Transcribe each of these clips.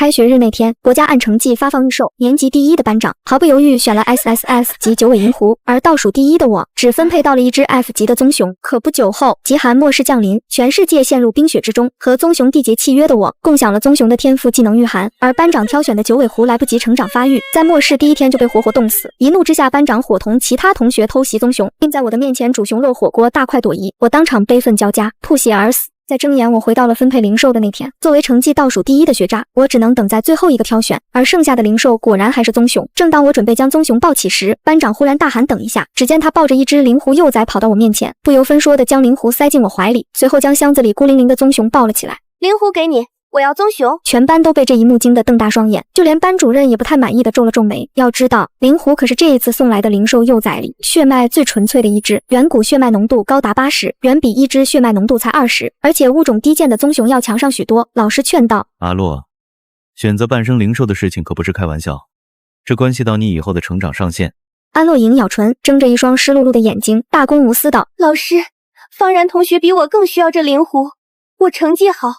開學日那天，國家按成績發放預售，年級第1的班長毫不猶豫選了 SSS 級九尾銀狐，而倒數第1的我只分配到了一隻 F 級的棕熊。可不久後，極寒末世降臨，全世界陷入冰雪之中，和棕熊締結契約的我，共享了棕熊的天賦技能御寒，而班長挑選的九尾狐來不及成長發育，在末世第1天就被活活凍死。一怒之下，班長伙同其他同學偷襲棕熊，並在我的面前煮熊肉火鍋，大快朵頤，我当場悲憤交加，吐血而死。在睜眼我回到了分配零售的那天，作為成績倒數第1的學渣，我只能等在最後一個挑選，而剩下的零售果然還是棕熊。正當我準備將棕熊抱起時，班長忽然大喊等一下，只見他抱着一隻靈狐幼崽跑到我面前，不由分說地將靈狐塞進我懷裡，隨後將箱子裡孤零零的棕熊抱了起來。灵狐給你，我要棕熊。全班都被这一幕驚得瞪大雙眼，就連班主任也不太滿意地皺了皺眉。要知道，靈狐可是這一次送來的零售幼崽裡血脈最純粹的一隻，遠古血脈濃度高達80，遠比一隻血脈濃度才20，而且物種低賤的棕熊要強上許多。老師勸道：阿洛，選擇半生零售的事情可不是開玩笑，這關係到你以後的成長上限。安洛瑩咬唇，睜着一雙濕漉漉的眼睛，大公無私道：老師，方然同學比我更需要這靈狐，我成績好，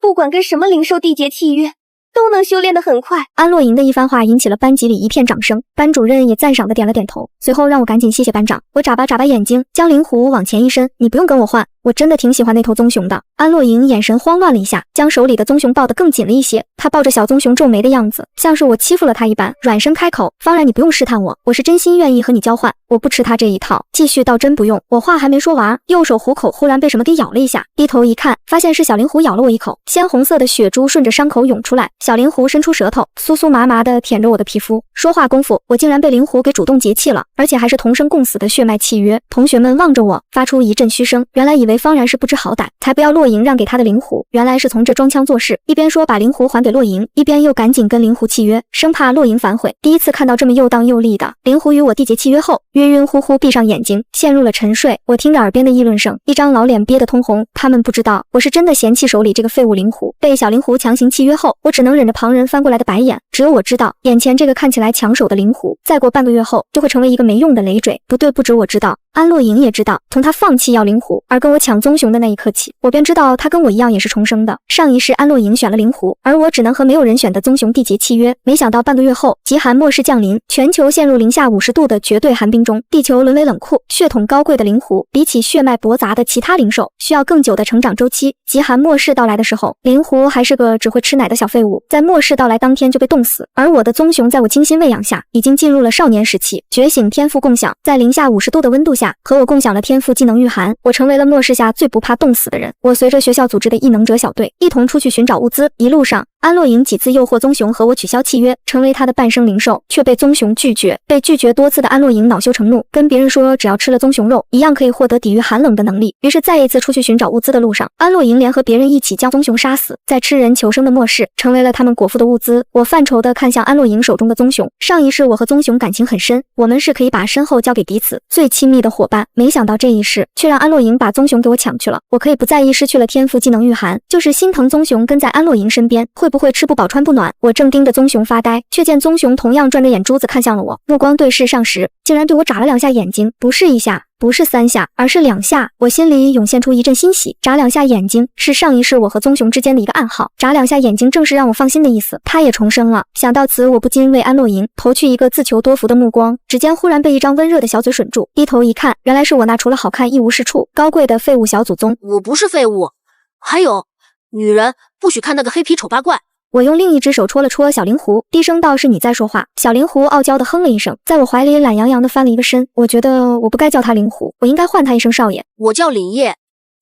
不管跟什麼零售締結契約，都能修煉得很快。安洛瑩的一番話引起了班級裡一片掌聲，班主任也讚賞地點了點頭，隨後讓我趕緊謝謝班長。我眨巴眨巴眼睛，將靈狐往前一伸，你不用跟我換，我真的挺喜歡那頭棕熊的。安洛瑩眼神慌亂了一下，將手裡的棕熊抱得更緊了一些。她抱着小棕熊皺眉的樣子，像是我欺負了她一般，軟聲開口：方然，你不用試探我，我是真心願意和你交換，我不吃他這一套。繼續倒真不用。我話還沒說完，右手虎口忽然被什麼給咬了一下，低頭一看，發現是小靈狐咬了我一口，鮮紅色的血珠順着傷口湧出來。小靈狐伸出舌頭，酥酥麻麻地舔着我的皮膚。說話功夫，我竟然被靈狐給主動結契了，而且還是同生共死的血脈契約。同學們望着我，發出一陣噓聲。原來以為方然是不知好歹，才不要洛瑩讓給他的靈狐，原來是從這裝腔作勢，一邊說把靈狐還給洛瑩，一邊又趕緊跟靈狐契約，生怕洛瑩反悔。第一次看到這麼又當又立的靈狐與我締結契約後，暈暈乎乎閉上眼睛，陷入了沉睡。我聽着耳邊的議論聲，一張老臉憋得通紅。他們不知道，我是真的嫌棄手裡這個廢物靈狐。被小靈狐強行契約後，我只能忍着旁人翻過來的白眼。只有我知道，眼前這個看起來搶手的靈狐，再過半個月後就會成為一個沒用的累赘。不對，不止我知道，安洛瑩也知道。從他放棄要靈狐，而跟我搶棕熊的那一刻起，我便知道他跟我一樣也是重生的。上一世安洛瑩選了靈狐，而我只能和沒有人選的棕熊締結契約。沒想到半個月後，極寒末世降臨，全球陷入零下50度的絕對寒冰中，地球淪為冷酷、血統高貴的靈狐，比起血脈博雜的其他靈獸，需要更久的成長週期。極寒末世到來的時候，靈狐還是個只會吃奶的小廢物，在末世到來當天就被凍死。而我的棕熊在我精心餵養下，已經進入了少年時期，覺醒天賦共享，在零下50度的溫度下，和我共享了天賦技能御寒。我成為了末世下最不怕凍死的人。我隨着學校組織的異能者小隊，一同出去尋找物資。一路上，安洛瑩幾次誘惑棕熊和我取消契約，成為他的半生零售，卻被棕熊拒絕。被拒絕多次的安洛瑩惱羞成怒，跟別人說只要吃了棕熊肉，一樣可以獲得抵禦寒冷的能力。於是再一次出去尋找物資的路上，安洛瑩聯合別人一起將棕熊殺死，在吃人求生的末世，成為了他們果腹的物資。我犯愁地看向安洛瑩手中的棕熊，上一世我和棕熊感情很深，我們是可以把身後交給彼此最親密的夥伴。沒想到這一世卻讓安洛瑩把棕熊給我搶去了。我可以不在意失去了天賦技能御寒，就是心疼棕熊跟在安洛瑩身邊會不會吃不飽穿不暖。我正盯着棕熊發呆，卻見棕熊同樣轉着眼珠子看向了我，目光對視上時，竟然對我眨了2下眼睛，不是1下，不是3下，而是2下。我心裡湧現出一陣欣喜。眨2下眼睛是上一世我和棕熊之間的一個暗號，眨2下眼睛正是讓我放心的意思，他也重生了。想到此，我不禁為安洛瑩投去一個自求多福的目光。指尖忽然被一張溫熱的小嘴吮住，低頭一看，原來是我那除了好看一無是處、高貴的廢物小祖宗。我不是廢物，還有，女人不許看那個黑皮醜八怪。我用另一只手戳了戳小靈狐，低聲道：是你在說話。小靈狐傲嬌地哼了一聲，在我懷裡懶洋洋地翻了一個身。我覺得我不該叫他靈狐，我應該喚他一聲少爺。我叫凛夜，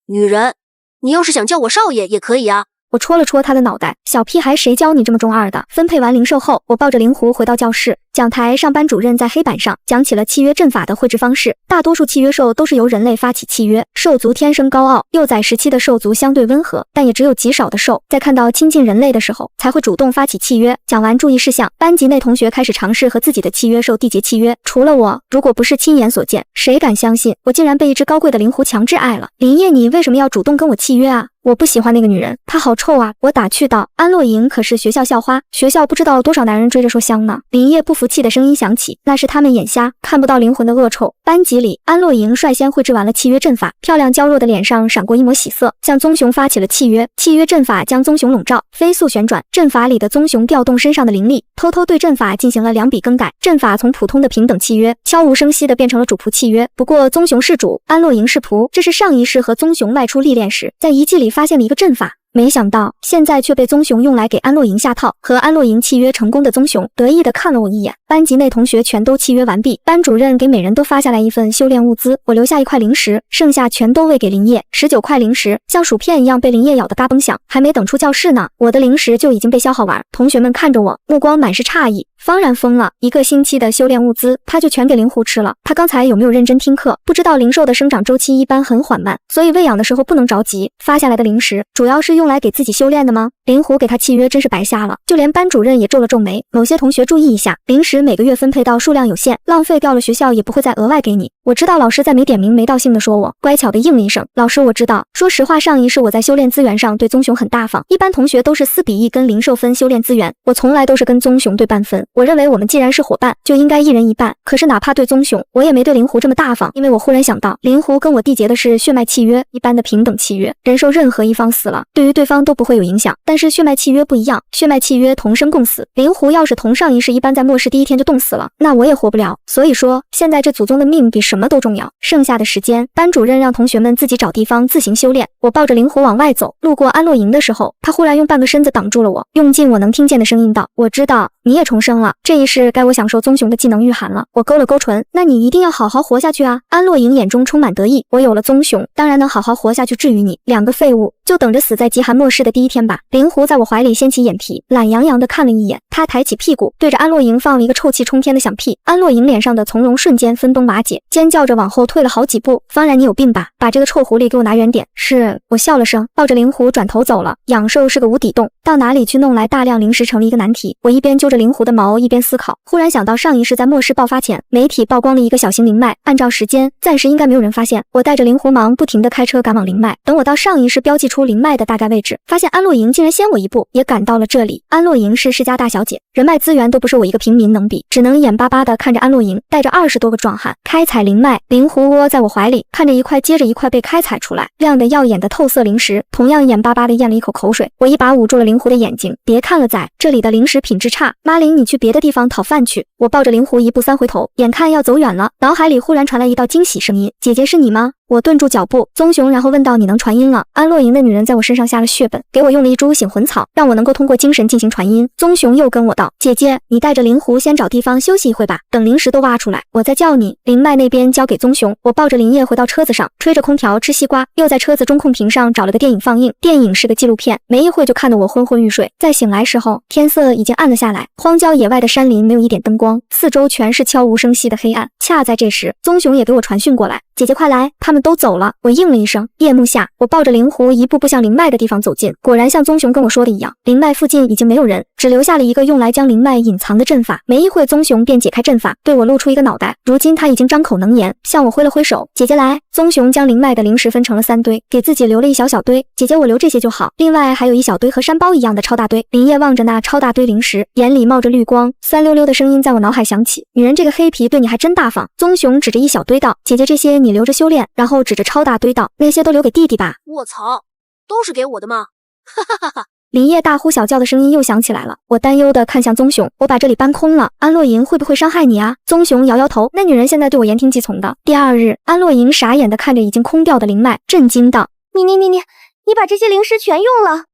女人，你要是想叫我少爺也可以啊。我戳了戳他的腦袋，小屁孩，誰教你這麼中二的？分配完零售後，我抱着靈狐回到教室。講台上，班主任在黑板上講起了契約陣法的繪制方式。大多數契約獸都是由人類發起契約，獸族天生高傲，幼崽時期的獸族相對溫和，但也只有極少的獸在看到親近人類的時候才會主動發起契約。講完注意事項，班級內同學開始嘗試和自己的契約獸締結契約。除了我，如果不是親眼所見，誰敢相信我竟然被一隻高貴的靈狐強制愛了？林葉，你為什麼要主動跟我契約啊？我不喜歡那個女人，她好臭啊！我打趣道。安洛瑩可是學校校花，學校不知道多少男人追着說香呢。林葉不服服氣的聲音響起，那是他們眼瞎，看不到靈魂的惡臭。班級裡，安洛營率先繪制完了契約陣法，漂亮嬌弱的臉上閃過一抹喜色，向棕熊發起了契約。契約陣法將棕熊籠罩，飛速旋轉，陣法裡的棕熊調動身上的靈力，偷偷對陣法進行了2筆更改。陣法從普通的平等契約悄無聲息地變成了主僕契約。不過棕熊是主，安洛營是僕，這是上一世和棕熊外出歷練時，在遺跡裡發現了一個陣法。沒想到現在卻被棕熊用來給安洛營下套。和安洛營契約成功的棕熊得意地看了我一眼。班級內同學全都契約完畢，班主任給每人都發下来一份修煉物資，我留下1塊零食，剩下全都餵給林葉。19塊零食像薯片一樣被林葉咬得嘎嘣響，還沒等出教室呢，我的零食就已經被消耗完。同學們看着我，目光滿是詫異。方然瘋了，1個星期的修煉物資他就全給靈狐吃了。他剛才有沒有認真聽課？不知道靈獸的生長周期一般很緩慢，所以餵養的時候不能着急。發下來的零食主要是用來給自己修煉的嗎？靈狐給他契約真是白瞎了。就連班主任也皺了皺眉，某些同學注意一下，零食每個月分配到數量有限，浪費掉了學校也不会再額外給你。我知道老師在没點名没道姓的說我，乖巧的應了一聲，老師我知道。說實話，上一世我在修煉資源上對棕熊很大方，一般同學都是4比1跟灵獸分修煉資源，我從來都是跟棕熊对半分。我認為我們既然是夥伴，就應該1人1半。可是哪怕對棕熊，我也沒對靈狐這麼大方，因為我忽然想到，靈狐跟我締結的是血脈契約，一般的平等契約，人獸任何一方死了，對於對方都不會有影響。但是血脈契約不一樣，血脈契約同生共死，靈狐要是同上一世一般在末世第1天就凍死了，那我也活不了。所以說，現在這祖宗的命比什麼都重要。剩下的時間，班主任讓同學們自己找地方自行修煉。我抱着靈狐往外走，路過安洛營的時候，他忽然用半個身子擋住了我，用盡我能聽見的聲音道：“我知道你也重生了，這一世該我享受棕熊的技能御寒了。”我勾了勾唇，那你一定要好好活下去啊！安洛營眼中充滿得意，我有了棕熊，當然能好好活下去治癒你。2個廢物，就等着死在極寒末世的第1天吧。靈狐在我懷裡掀起眼皮，懶洋洋地看了一眼，他抬起屁股，對着安洛營放了一個臭氣衝天的響屁。安洛營臉上的從容瞬間分崩瓦解，尖叫着往後退了好幾步。方然，你有病吧？把這個臭狐狸給我拿遠點。是，我笑了聲，抱着靈狐轉頭走了。養獸是個無底洞，到哪裡去弄來大量零食成了一個難題。我一邊揪着靈狐的毛，一邊思考，忽然想到上一世在末世爆發前，媒體曝光了一個小型靈脈，按照時間，暫時應該沒有人發現。我帶着靈狐芒不停地開車趕往靈脈，等我到上一世標記出靈脈的大概位置，發現安洛營竟然先我一步，也趕到了這裡。安洛營是世家大小姐，人脈資源都不是我一個平民能比，只能眼巴巴地看着安洛營帶着20多個壯漢開採靈脈。靈狐窩在我懷裡，看着一塊接着一塊被開採出來亮得耀眼的透色零食，同樣眼巴巴地咽了一口口水。我一把捂住了靈狐的眼睛，別看了仔，這裡的零食品質差，媽靈你去別的地方討飯去。我抱着靈狐1步3回頭，眼看要走遠了，腦海裡忽然傳來一道驚喜聲音：姐姐是你嗎？我頓住腳步，棕熊然後問道：你能傳音了？安洛營的女人在我身上下了血本，給我用了一株醒魂草，讓我能夠通過精神進行傳音。棕熊又跟我道：姐姐，你帶着靈狐先找地方休息一會吧，等零食都挖出來，我再叫你。靈脈那邊交給棕熊。我抱着林葉回到車子上，吹着空調吃西瓜，又在車子中控屏上找了個電影放映。電影是個紀錄片，沒一會就看得我昏昏欲睡。在醒來時候，天色已經暗了下來，荒郊野外的山林沒有一點燈光，四周全是悄無聲息的黑暗。恰在這時，棕熊也給我傳訊過來：姐姐快來，他們都走了。我應了一聲。夜幕下，我抱着靈狐一步步向靈脈的地方走近，果然像棕熊跟我說的一樣，靈脈附近已經沒有人，只留下了一個用來將靈脈隱藏的陣法。沒一會，棕熊便解開陣法，對我露出一個腦袋。如今他已經張口能言，向我揮了揮手：姐姐來。棕熊將靈脈的零食分成了3堆，給自己留了一小小堆。姐姐我留這些就好，另外還有一小堆和山包一樣的超大堆。林葉望着那超大堆零食，眼裡冒着綠光，酸溜溜的聲音在我腦海響起：女人這個黑皮對你還真大方。棕熊指着一小堆道：姐姐這些你留着修煉。然后指着超大堆道：那些都留給弟弟吧。卧槽，都是給我的嗎？哈哈哈哈。林葉大呼小叫的聲音又響起來了，我擔憂地看向棕熊：我把這裡搬空了，安洛營會不會傷害你啊？棕熊搖搖頭，那女人現在對我言聽計從的。第2日，安洛營傻眼地看着已經空掉的靈脈，震驚道：你把這些零食全用了？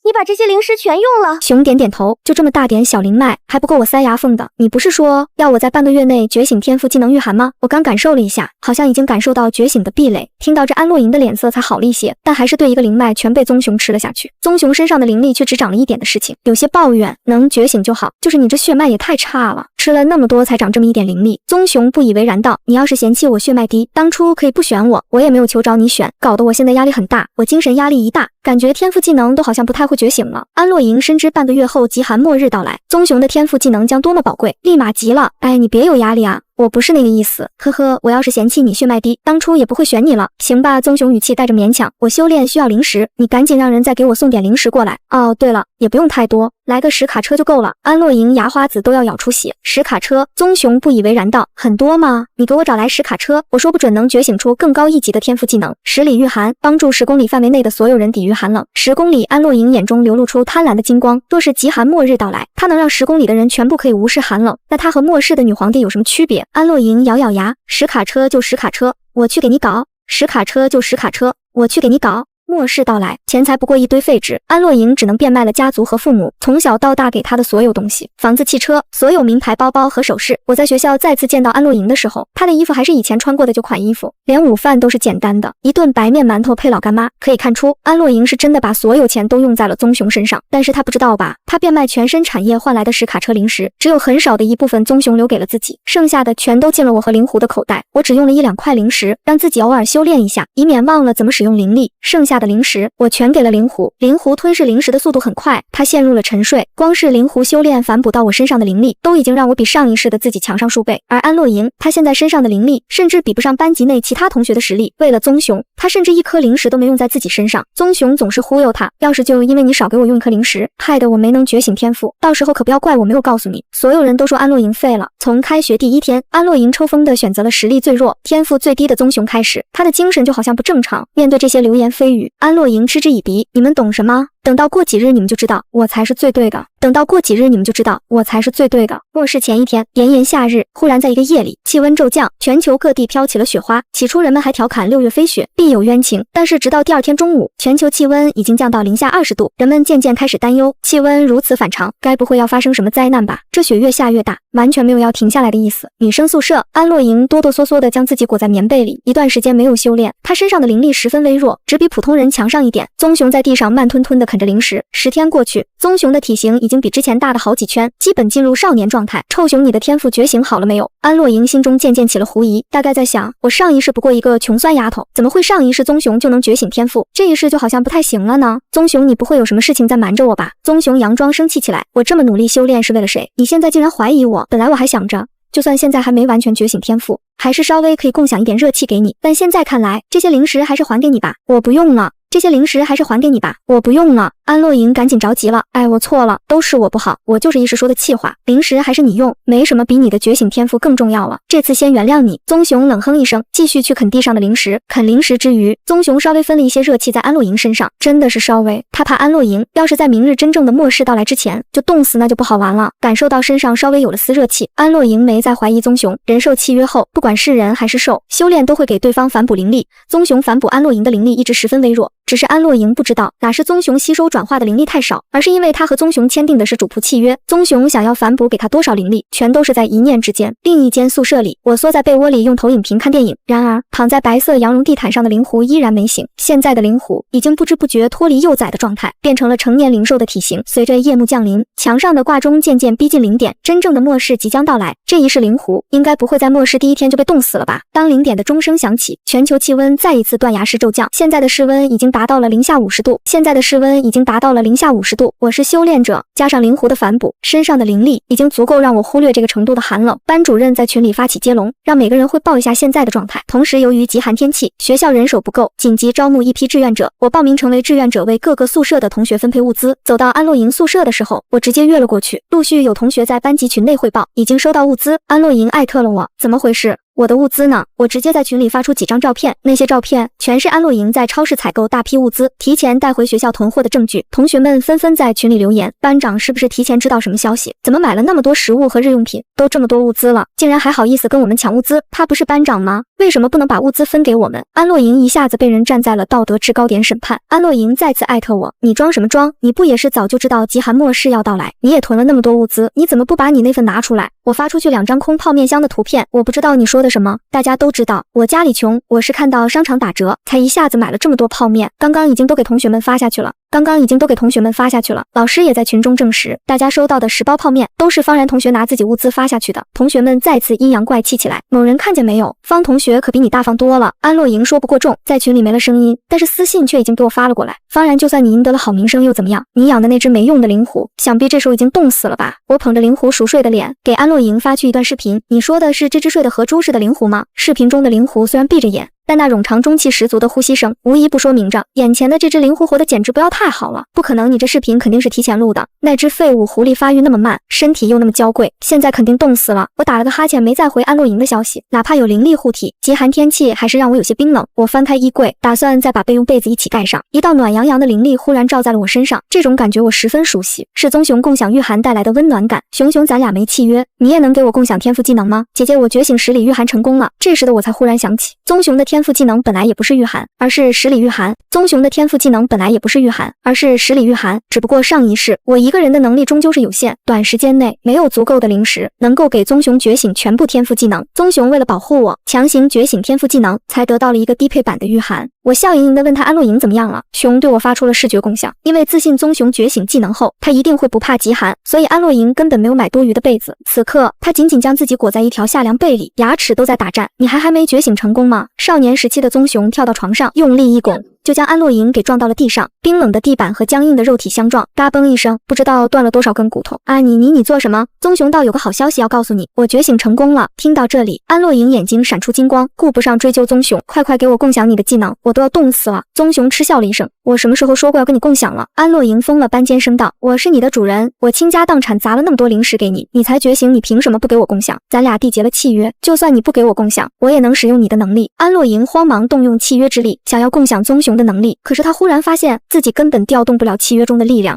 你把這些零食全用了？熊點點頭，就這麼大點小靈脈，還不夠我塞牙縫的。你不是說要我在半個月內覺醒天賦技能御寒嗎？我剛感受了一下，好像已經感受到覺醒的壁壘。聽到這，安洛營的臉色才好了一些，但還是對一個靈脈全被棕熊吃了下去。棕熊身上的靈力卻只長了1點的事情，有些抱怨：能覺醒就好，就是你這血脈也太差了，吃了那麼多才長這麼1點靈力。棕熊不以為然道：你要是嫌棄我血脈低，當初可以不選我，我也沒有求着你選，搞得我現在壓力很大，我精神壓力一大，感覺天賦技能都好像不太會覺醒了。安洛營深知半個月後極寒末日到來，棕熊的天賦技能將多麼寶貴，立馬急了。哎，你別有壓力啊，我不是那個意思，呵呵，我要是嫌棄你血脈低，當初也不會選你了。行吧，棕熊語氣帶着勉強，我修煉需要零食，你趕緊讓人再給我送點零食過來。哦，對了，也不用太多，來個10卡車就夠了。安洛營牙花子都要咬出血，10卡車，棕熊不以為然道，很多嗎？你給我找來10卡車，我說不準能覺醒出更高一級的天賦技能，10里御寒，幫助10公里範圍內的所有人抵禦寒冷。10公里，安洛營眼中流露出貪婪的金光，若是極寒末日到來，他能讓10公里的人全部可以無視寒冷，那他和末世的女皇帝有什麼區別？安洛營咬咬牙，10卡車就10卡車，我去給你搞；10卡車就10卡車，我去給你搞。末世到來，錢財不過一堆廢紙，安洛營只能變賣了家族和父母從小到大給他的所有東西，房子、汽車，所有名牌包包和首飾。我在學校再次見到安洛營的時候，他的衣服還是以前穿過的舊款衣服，連午飯都是簡單的，一頓白面饅頭配老乾媽。可以看出，安洛營是真的把所有錢都用在了棕熊身上。但是他不知道吧，他变賣全身產業換來的10卡車零食，只有很少的一部分棕熊留給了自己，剩下的全都進了我和靈狐的口袋。我只用了1-2塊零食，讓自己偶爾修煉一下，以免忘了怎麼使用靈力。剩下的零食我全給了灵狐，灵狐吞噬零食的速度很快，他陷入了沉睡。光是灵狐修煉反哺到我身上的灵力，都已經讓我比上一世的自己強上數倍。而安洛營，他現在身上的靈力，甚至比不上班級內其他同學的實力。為了棕熊，他甚至一顆零食都沒用在自己身上。棕熊總是忽悠他，要是就因為你少給我用一顆零食，害得我沒能覺醒天賦，到時候可不要怪我沒有告訴你。所有人都說安洛營廢了。從開學第1天，安洛營抽風的選擇了實力最弱、天賦最低的棕熊開始，他的精神就好像不正常。面對這些流言蜚語，安洛營嗤之以鼻，你們懂什麼？等到過幾日你們就知道，我才是最對的。等到過幾日你們就知道，我才是最对的。末世前1天，炎炎夏日，忽然在一個夜裡，氣溫驟降，全球各地飄起了雪花。起初人們還調侃6月飛雪，必有冤情。但是直到第2天中午，全球氣溫已經降到零下20度，人們漸漸開始擔憂，氣溫如此反常，該不會要發生什麼災難吧？這雪越下越大，完全沒有要停下來的意思。女生宿舍，安洛營哆哆嗦嗦地將自己裹在棉被裡，一段時間沒有修煉，她身上的靈力十分微弱，只比普通人強上一點。棕熊在地上慢吞吞地啃着零食。10天過去，棕熊的體型已經比之前大了好幾圈，基本進入少年狀態。臭熊，你的天賦覺醒好了沒有？安洛營心中漸漸起了狐疑，大概在想，我上一世不過一個窮酸丫頭，怎麼會上一世棕熊就能覺醒天賦，這一世就好像不太行了呢？棕熊，你不會有什麼事情在瞞着我吧？棕熊佯裝生氣起來，我這麼努力修煉是為了誰？你現在竟然懷疑我？本來我還想着，就算現在還沒完全覺醒天賦，還是稍微可以共享一點熱氣給你，但現在看來，這些零食還是還給你吧。我不用了。這些零食還是還給你吧，我不用了。安洛營趕緊着急了，哎，我錯了，都是我不好，我就是一時說的氣話，零食還是你用，沒什麼比你的覺醒天賦更重要了，這次先原諒你。棕熊冷哼一聲，繼續去啃地上的零食。啃零食之餘，棕熊稍微分了一些熱氣在安洛營身上，真的是稍微，他怕安洛營要是在明日真正的末世到來之前就凍死，那就不好玩了。感受到身上稍微有了絲熱氣，安洛營沒再懷疑棕熊。人獸契約後，不管是人還是獸，修煉都會給對方反哺靈力，棕熊反哺安洛營的靈力一直十分微弱。只是安洛營不知道，哪是棕熊吸收轉化的靈力太少，而是因為他和棕熊簽訂的是主僕契約，棕熊想要反哺給他多少靈力，全都是在一念之間。另一間宿舍裡，我縮在被窩裡用投影屏看電影，然而躺在白色羊絨地毯上的靈狐依然沒醒。現在的靈狐已經不知不覺脫離幼崽的狀態，變成了成年靈獸的體型。隨着夜幕降臨，牆上的掛鐘漸漸逼近0點，真正的末世即將到來。這一世靈狐應該不會在末世第1天就被凍死了吧？當0點的鐘聲響起，全球氣溫再一次斷崖式驟降，現在的室溫已經達到了零下50度。現在的室溫已經達到了零下50度。我是修煉者，加上靈狐的反哺，身上的靈力已經足夠讓我忽略這個程度的寒冷。班主任在群裡發起接龍，讓每個人匯報一下現在的狀態。同時，由於極寒天氣，學校人手不夠，緊急招募一批志願者。我報名成為志願者，為各個宿舍的同學分配物資。走到安洛營宿舍的時候，我直接躍了過去。陸續有同學在班級群內匯報，已經收到物資。安洛營艾特了我，怎麼回事？我的物資呢？我直接在群裡發出幾張照片，那些照片全是安洛營在超市採購大批物資，提前帶回學校囤貨的證據。同學們紛紛在群裡留言，班長是不是提前知道什麼消息？怎麼買了那麼多食物和日用品？都這麼多物資了，竟然還好意思跟我們搶物資？他不是班長嗎？為什麼不能把物資分給我們？安洛營一下子被人站在了道德制高點審判。安洛營再次艾特我，你裝什麼裝？你不也是早就知道極寒末世要到來？你也囤了那麼多物資，你怎麼不把你那份拿出來？我發出去2張空泡面箱的圖片，我不知道你說的什麼，大家都知道我家裡窮，我是看到商場打折才一下子買了這麼多泡面，剛刚已經都給同學們發下去了。剛剛已經都給同學們發下去了，老師也在群中證實，大家收到的10包泡麵都是方然同學拿自己物資發下去的。同學們再次阴陽怪氣起来。某人看見沒有，方同學可比你大方多了。安洛瑩說不过重，在群裡沒了聲音，但是私信卻已經給我發了過來。方然，就算你贏得了好名聲又怎麼樣？你養的那只沒用的靈狐，想必這時候已經凍死了吧？我捧着靈狐熟睡的臉，給安洛瑩發去一段視頻。你說的是這只睡得和豬似的靈狐嗎？視頻中的靈狐雖然閉着眼，但那冗長中氣十足的呼吸聲，無一不說明着眼前的這只靈狐活得簡直不要太好了。不可能，你這視頻肯定是提前錄的。那只廢物狐狸發育那麼慢，身體又那麼嬌貴，現在肯定凍死了。我打了個哈欠，沒再回安洛瑩的消息。哪怕有靈力護體，極寒天氣還是讓我有些冰冷。我翻開衣櫃，打算再把備用被子一起蓋上。一道暖洋洋的靈力忽然照在了我身上，這種感覺我十分熟悉，是棕熊共享御寒帶來的溫暖感。熊熊，咱倆沒契約，你也能給我共享天賦技能嗎？姐姐，我覺醒10里御寒成功了。這時的我才忽然想起，棕熊的天賦技能本來也不是御寒，而是10里御寒。棕熊的天赋技能本来也不是御寒，而是10里御寒。只不过上一世我一个人的能力終究是有限，短時間內沒有足夠的靈石能夠給棕熊覺醒全部天賦技能。棕熊為了保護我，強行覺醒天賦技能，才得到了一個低配版的御寒。我笑盈盈地問他安洛瑩怎麼樣了，熊對我發出了視覺共享，因為自信棕熊覺醒技能後，他一定會不怕極寒，所以安洛瑩根本沒有買多餘的被子。此刻他緊緊將自己裹在一條夏涼被裡，牙齒都在打顫。你還沒覺醒成功嗎？少年時期的棕熊跳到床上，用力一拱，就將安洛瑩給撞到了地上，冰冷的地板和僵硬的肉體相撞，嘎嘣一聲，不知道斷了多少根骨頭。啊，你做什麼？棕熊道有個好消息要告訴你，我覺醒成功了。聽到這裡，安洛瑩眼睛閃出金光，顧不上追究棕熊，快給我共享你的技能，我都要凍死了。棕熊嗤笑了一聲，我什麼時候說過要跟你共享了？安洛瑩瘋了般尖聲道，我是你的主人，我傾家蕩產砸了那麼多靈石給你，你才覺醒，你憑什麼不給我共享？咱倆締結了契約，就算你不給我共享，我也能使用你的能力。安洛瑩慌忙動用契約之力，想要共享棕熊的能力，可是他忽然發現自己根本調動不了契約中的力量。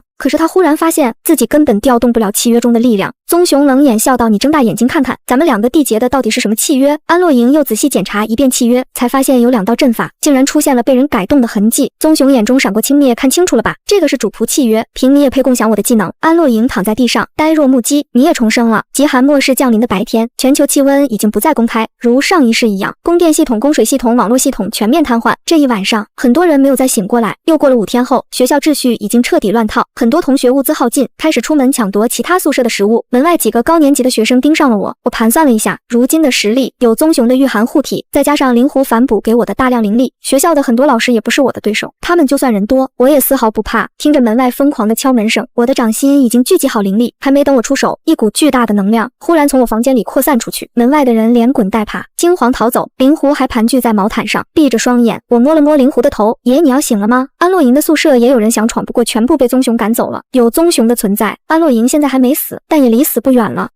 棕熊冷眼笑道，你睜大眼睛看看，咱們兩個締結的到底是什麼契約？安洛瑩又仔細檢查一遍契約，才發現有2道陣法竟然出現了被人改動的痕跡。棕熊眼中閃過輕蔑，看清楚了吧，這個是主僕契約，憑你也配共享我的技能？安洛瑩躺在地上呆若木雞，你也重生了。極寒末世降臨的白天，全球氣溫已經不再公開，如上一世一樣，供電系統、供水系統、網絡系統全面癱瘓。這一晚上很多人沒有再醒過來。又過了5天後，學校秩序已經徹底亂套，很多同學物資耗盡，開始出門搶奪其他宿舍的食物。門外幾個高年級的學生盯上了我，我盤算了一下，如今的實力有棕熊的御寒護體，再加上靈狐反哺給我的大量靈力，學校的很多老師也不是我的對手，他們就算人多，我也絲毫不怕。聽着門外瘋狂的敲門聲，我的掌心已經聚集好靈力，還沒等我出手，一股巨大的能量忽然從我房間裡擴散出去，門外的人連滾帶爬，驚慌逃走。靈狐還盤踞在毛毯上，閉着雙眼。我摸了摸靈狐的頭，爺，你要醒了嗎？安洛瑩的宿舍也有人想闖，不過全部被棕熊趕走了。有棕熊的存在，安洛瑩現在還沒死，但也離死不遠了。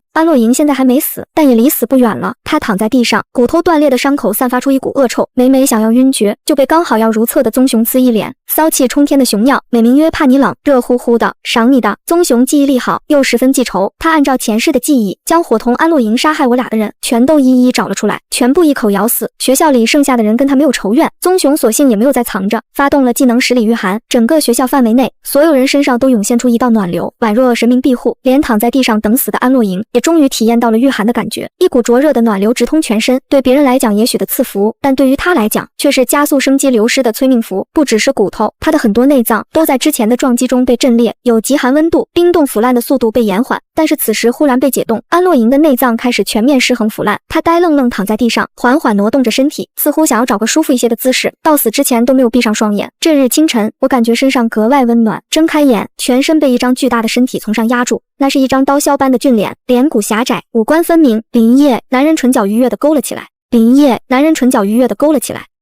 他躺在地上，骨頭斷裂的傷口散發出一股惡臭，每每想要暈厥，就被剛好要如廁的棕熊呲一臉。騷氣沖天的熊尿，美名曰怕你冷，熱乎乎的，賞你的。棕熊記憶力好，又十分記仇，他按照前世的記憶，將夥同安洛瑩殺害我倆的人全都一一找了出來，全部一口咬死。學校裡剩下的人跟他沒有仇怨，棕熊索性也沒有再藏着，發動了技能10里御寒，整個學校範圍內所有人身上都湧現出一道暖流，宛若神明庇護。連躺在地上等死的安洛瑩也終於體驗到了御寒的感覺，一股灼熱的暖流直通全身，對別人來講也許的賜福，但對於他來講卻是加速生機流失的催命符。不只是骨頭，他的很多內臟都在之前的撞擊中被震裂，有極寒溫度，冰凍腐爛的速度被延緩，但是此時忽然被解凍，安洛瑩的內臟開始全面失衡腐爛，他呆愣愣躺在地上，緩緩挪動着身體，似乎想要找個舒服一些的姿勢，到死之前都沒有閉上雙眼。這日清晨，我感覺身上格外溫暖，睜開眼，全身被一張巨大的身體從上壓住，那是一張刀削般的俊臉，臉骨狹窄，五官分明。林燁，男人唇角愉悅地勾了起來。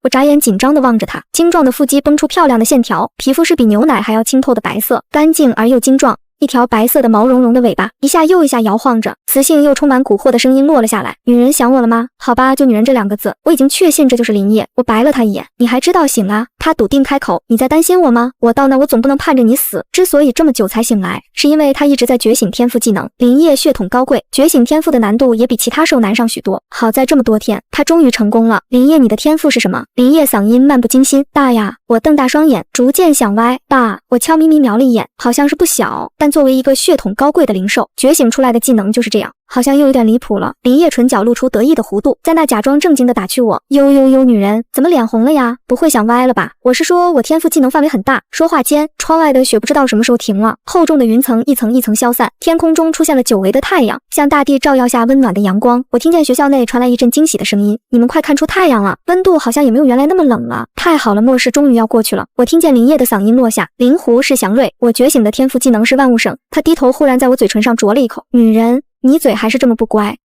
我眨眼緊張地望着他，精壯的腹肌繃出漂亮的線條，皮膚是比牛奶還要清透的白色，乾淨而又精壯。一條白色的毛茸茸的尾巴一下又一下搖晃着，磁性又充滿蠱惑的聲音落了下來。女人想我了嗎？好吧，就女人這2個字，我已經確信這就是林燁。我白了他一眼，你還知道醒了？他篤定開口，你在擔心我嗎？我到那我總不能盼着你死。之所以這麼久才醒來，是因為他一直在覺醒天賦技能。林燁血統高貴，覺醒天賦的難度也比其他獸難上許多。好在這麼多天，他終於成功了。林燁，你的天賦是什麼？林燁嗓音漫不經心。大呀！我瞪大雙眼，逐漸想歪。大，我悄咪咪瞄了一眼，好像是不小，但作為一個血統高貴的靈獸，覺醒出來的技能就是這這樣，好像又有點離譜了。林葉唇角露出得意的弧度，在那假裝正經的打趣我：呦呦呦，女人怎么脸紅了呀？不会想歪了吧？我是说我天赋技能范围很大。说话间，窗外的雪不知道什麼時候停了，厚重的雲層一層一層消散，天空中出現了久違的太陽，向大地照耀下溫暖的陽光。我聽見學校內傳來一陣驚喜的聲音：你們快看出太陽了，溫度好像也沒有原來那麼冷了。太好了，末世終於要過去了。我聽見林葉的嗓音落下：靈狐是祥瑞，我覺醒的天賦技能是萬物省。他低頭忽然在我嘴唇上啄了一口：女人，你嘴還是這麼不乖。